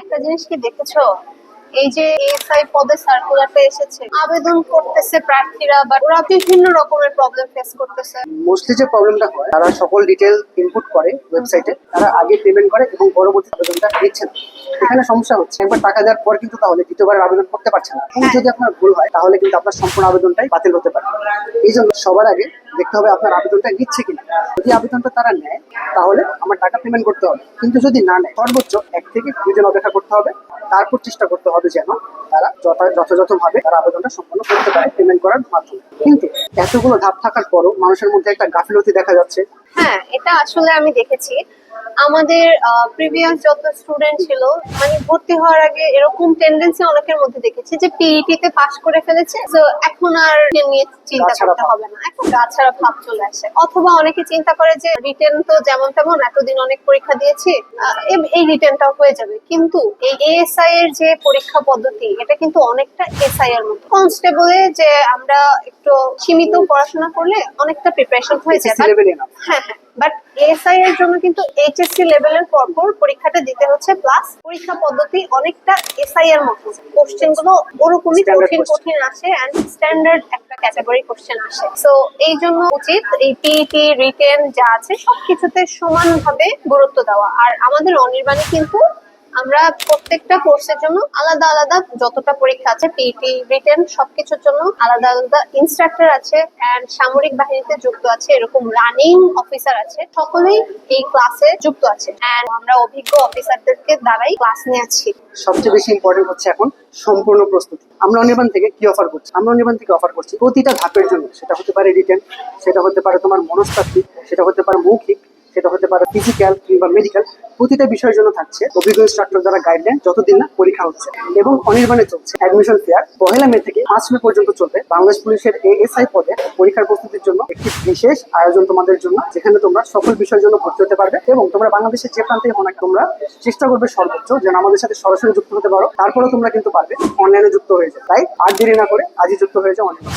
একটা জিনিস কি দেখেছো, এই যে এসআই পদে সার্কুলারটা এসেছে, আবেদন করতেছে প্রার্থীরা, বাট ওরা বিভিন্ন রকমের প্রবলেম ফেস করতেছে। মোস্টলি যে প্রবলেমটা হয়, তারা সকল ডিটেল ইনপুট করে ওয়েবসাইটে, তারা আগে পেমেন্ট করে এবং পরবর্তী আবেদনটা দিচ্ছে না। এখানে সমস্যা হচ্ছে, একবার টাকা দেওয়ার পর কিন্তু তাহলে দ্বিতীয়বার আবেদন করতে পারছে না, এবং যদি আপনার ভুল হয় তাহলে কিন্তু আপনার সম্পূর্ণ আবেদনটাই বাতিল হতে পারে। এই জন্য সবার আগে দেখতে হবে আপনার আবেদনটা নিচ্ছে কিনা। যদি আবেদনটা তারা নেয় তাহলে আমার টাকা পেমেন্ট করতে হবে, কিন্তু যদি না নেয় সর্বোচ্চ 1 থেকে 2 দিন অপেক্ষা করতে হবে। তারপর চেষ্টা করতে হবে যেন তারা যথাযথভাবে তারা আবেদনটা সম্পন্ন করতে পারে পেমেন্ট করার মাধ্যমে। কিন্তু এতগুলো ধাপ থাকার পরও মানুষের মধ্যে একটা গাফিলতি দেখা যাচ্ছে। হ্যাঁ, এটা আসলে আমি দেখেছি আমাদের প্রিভিয়াস যত স্টুডেন্ট ছিল, মানে ভর্তি হওয়ার আগে এরকম টেন্ডেন্সি অনেকের মধ্যে দেখেছি যে পিইটি তে পাশ করে ফেলেছে, তো এখন আর নিয়ে চিন্তা করতে হবে না, এখন গা ছাড়া ভাব চলে আসে। অথবা অনেকে চিন্তা করে যে রিটেন তো যেমন তেমন, এতদিন অনেক পরীক্ষা দিয়েছি, এই রিটেনটাও হয়ে যাবে। কিন্তু এই এএসআই এর যে পরীক্ষা পদ্ধতি, এটা কিন্তু অনেকটা এসআই এর মতো। কনস্টেবলে যে আমরা একটু সীমিত পড়াশোনা করলে অনেকটা প্রিপারেশন হয়ে যায়, হ্যাঁ হ্যাঁ, বাট এএসআই এর জন্য কিন্তু এইচএসসি লেভেলের পরপর পরিক্ষাটা দিতে হচ্ছে, প্লাস পরীক্ষা পদ্ধতি অনেকটা এসআই এর মতো। কোশ্চেন গুলো ওরকমই কঠিন আসে, এন্ড স্ট্যান্ডার্ড একটা ক্যাটাগরি কোশ্চেন আসে। সো এই জন্য উচিত এই পিইটি রিটেন যা আছে সবকিছুতে সমানভাবে গুরুত্ব দেওয়া। আর আমাদের অনির্বাণে কিন্তু আমরা প্রত্যেকটা কোর্সের জন্য আলাদা আলাদা যতটা পরীক্ষা আছে, পিইটি রিটেন সবকিছুর জন্য আলাদা আলাদা ইনস্ট্রাক্টর আছে, এন্ড সামরিক বাহিনীতে যুক্ত আছে এরকম রানিং অফিসার আছে, সকলেই এই ক্লাসে যুক্ত আছে, এন্ড আমরা অভিজ্ঞ অফিসারদেরকে দ্বারাই ক্লাস নিয়েছি। সবচেয়ে বেশি ইম্পর্টেন্ট হচ্ছে এখন সম্পূর্ণ প্রস্তুতি। আমরা অনির্বাণ থেকে কি অফার করছি? আমরা অনির্বাণ থেকে অফার করছি প্রতিটা ধাপের জন্য, সেটা হতে পারে রিটেন, সেটা হতে পারে তোমার মনস্তাত্ত্বিক, সেটা হতে পারে মৌখিক, সেটা হতে পারে ফিজিক্যাল কিংবা মেডিকেল। প্রতিটা বিষয়ের জন্য থাকছে অভিজ্ঞ ইনস্ট্রাক্টর দ্বারা গাইডলাইন, যতদিন না পরীক্ষা হচ্ছে। এবং অনির্বাণে চলছে অ্যাডমিশন ফেয়ার, 1 মে থেকে 5 মে পর্যন্ত চলবে। বাংলাদেশ পুলিশের এএসআই পদে পরীক্ষার প্রস্তুতির জন্য একটি বিশেষ আয়োজন তোমাদের জন্য, যেখানে তোমরা সকল বিষয়ের জন্য ভর্তি হতে পারবে। এবং তোমরা বাংলাদেশের যে প্রান্তে হও না, তোমরা চেষ্টা করবে সর্বোচ্চ যেন আমাদের সাথে সরাসরি যুক্ত হতে পারো। তারপরেও তোমরা কিন্তু পারবে অনলাইনে যুক্ত হয়ে যায়। তাই আর দেরি না করে আজই যুক্ত হয়ে যাও অনির্বাণ।